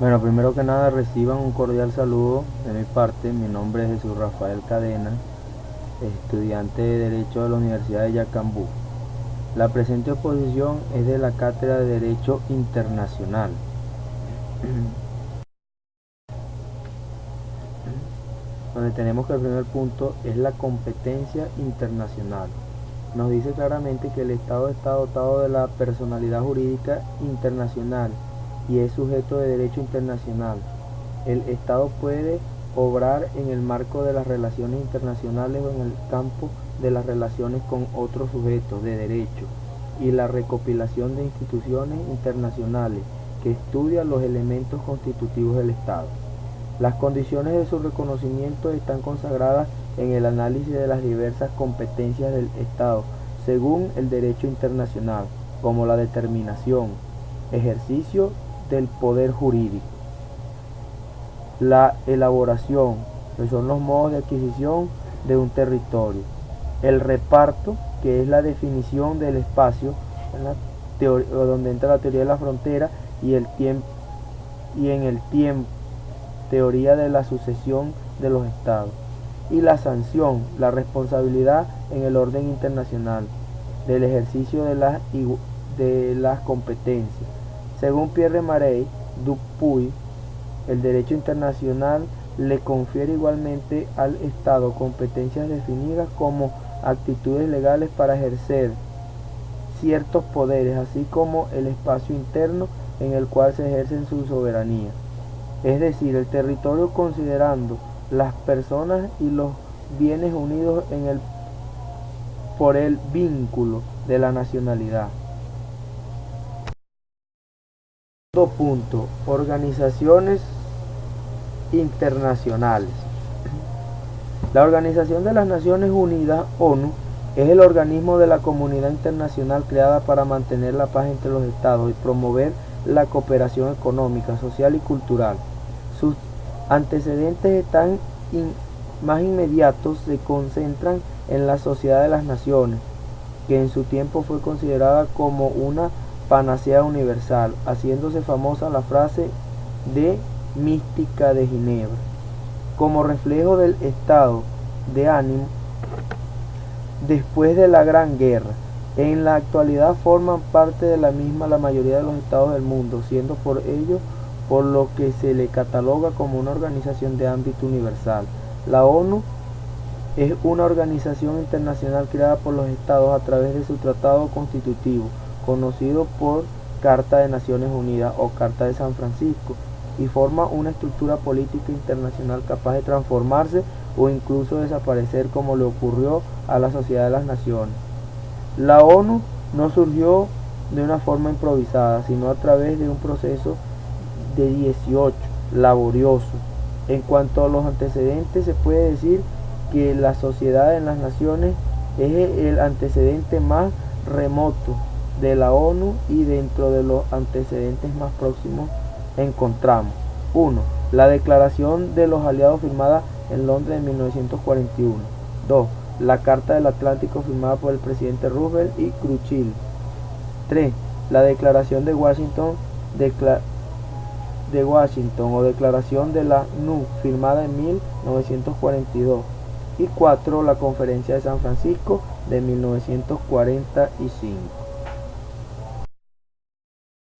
Bueno, primero que nada reciban un cordial saludo de mi parte. Mi nombre es Jesús Rafael Cadena, estudiante de Derecho de la Universidad de Yacambú. La presente exposición es de la Cátedra de Derecho Internacional, donde tenemos que el primer punto es la competencia internacional. Nos dice claramente que el Estado está dotado de la personalidad jurídica internacional y es sujeto de derecho internacional. El Estado puede obrar en el marco de las relaciones internacionales o en el campo de las relaciones con otros sujetos de derecho y la recopilación de instituciones internacionales que estudian los elementos constitutivos del Estado. Las condiciones de su reconocimiento están consagradas en el análisis de las diversas competencias del Estado según el derecho internacional, como la determinación, ejercicio del poder jurídico, la elaboración, que son los modos de adquisición de un territorio, el reparto, que es la definición del espacio, donde entra la teoría de la frontera, y el tiempo, y en el tiempo, teoría de la sucesión de los estados, y la sanción, la responsabilidad en el orden internacional del ejercicio de las competencias. Según Pierre Marie Dupuy, el derecho internacional le confiere igualmente al Estado competencias definidas como actitudes legales para ejercer ciertos poderes, así como el espacio interno en el cual se ejerce su soberanía. Es decir, el territorio considerando las personas y los bienes unidos por el vínculo de la nacionalidad. Segundo punto, organizaciones internacionales. La Organización de las Naciones Unidas, ONU, es el organismo de la comunidad internacional creada para mantener la paz entre los estados y promover la cooperación económica, social y cultural. Sus antecedentes más inmediatos se concentran en la Sociedad de las Naciones, que en su tiempo fue considerada como una panacea universal, haciéndose famosa la frase de mística de Ginebra. Como reflejo del estado de ánimo después de la Gran Guerra, en la actualidad forman parte de la misma la mayoría de los estados del mundo, siendo por ello por lo que se le cataloga como una organización de ámbito universal. La ONU es una organización internacional creada por los estados a través de su tratado constitutivo, conocido por Carta de Naciones Unidas o Carta de San Francisco, y forma una estructura política internacional capaz de transformarse o incluso desaparecer, como le ocurrió a la Sociedad de las Naciones. La ONU no surgió de una forma improvisada, sino a través de un proceso de 18, laborioso. En cuanto a los antecedentes, se puede decir que la Sociedad de las Naciones es el antecedente más remoto de la ONU, y dentro de los antecedentes más próximos encontramos 1. La Declaración de los Aliados firmada en Londres en 1941. 2. La Carta del Atlántico firmada por el presidente Roosevelt y Churchill. 3. La Declaración de Washington o Declaración de la NU firmada en 1942. Y 4. La Conferencia de San Francisco de 1945.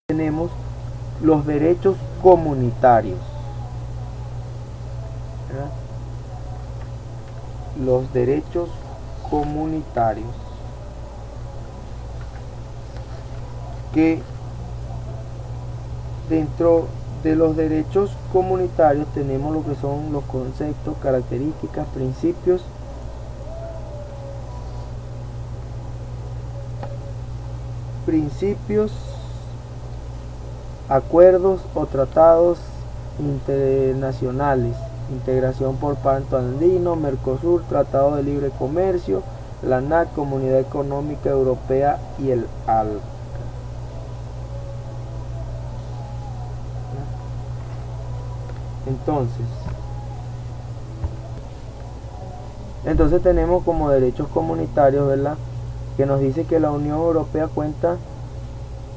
Tenemos los derechos comunitarios. ¿Verdad? Los derechos comunitarios, que dentro de los derechos comunitarios tenemos lo que son los conceptos, características, principios, acuerdos o tratados internacionales, integración por Pacto Andino, Mercosur, Tratado de Libre Comercio, la ANAC, Comunidad Económica Europea y el ALCA. Entonces tenemos como derechos comunitarios, ¿verdad?, que nos dice que la Unión Europea cuenta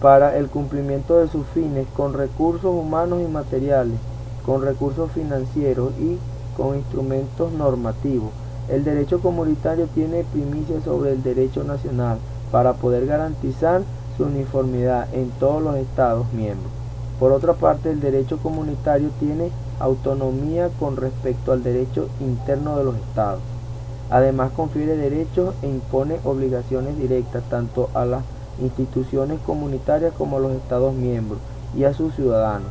para el cumplimiento de sus fines con recursos humanos y materiales, con recursos financieros y con instrumentos normativos. El derecho comunitario tiene primicia sobre el derecho nacional para poder garantizar su uniformidad en todos los Estados miembros. Por otra parte, el derecho comunitario tiene autonomía con respecto al derecho interno de los Estados. Además, confiere derechos e impone obligaciones directas tanto a las instituciones comunitarias como a los Estados miembros y a sus ciudadanos.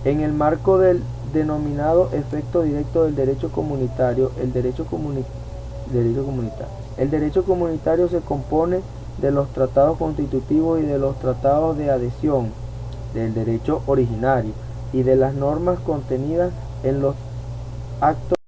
En el marco del denominado efecto directo del derecho comunitario, el derecho comunitario se compone de los tratados constitutivos y de los tratados de adhesión, del derecho originario y de las normas contenidas en los actos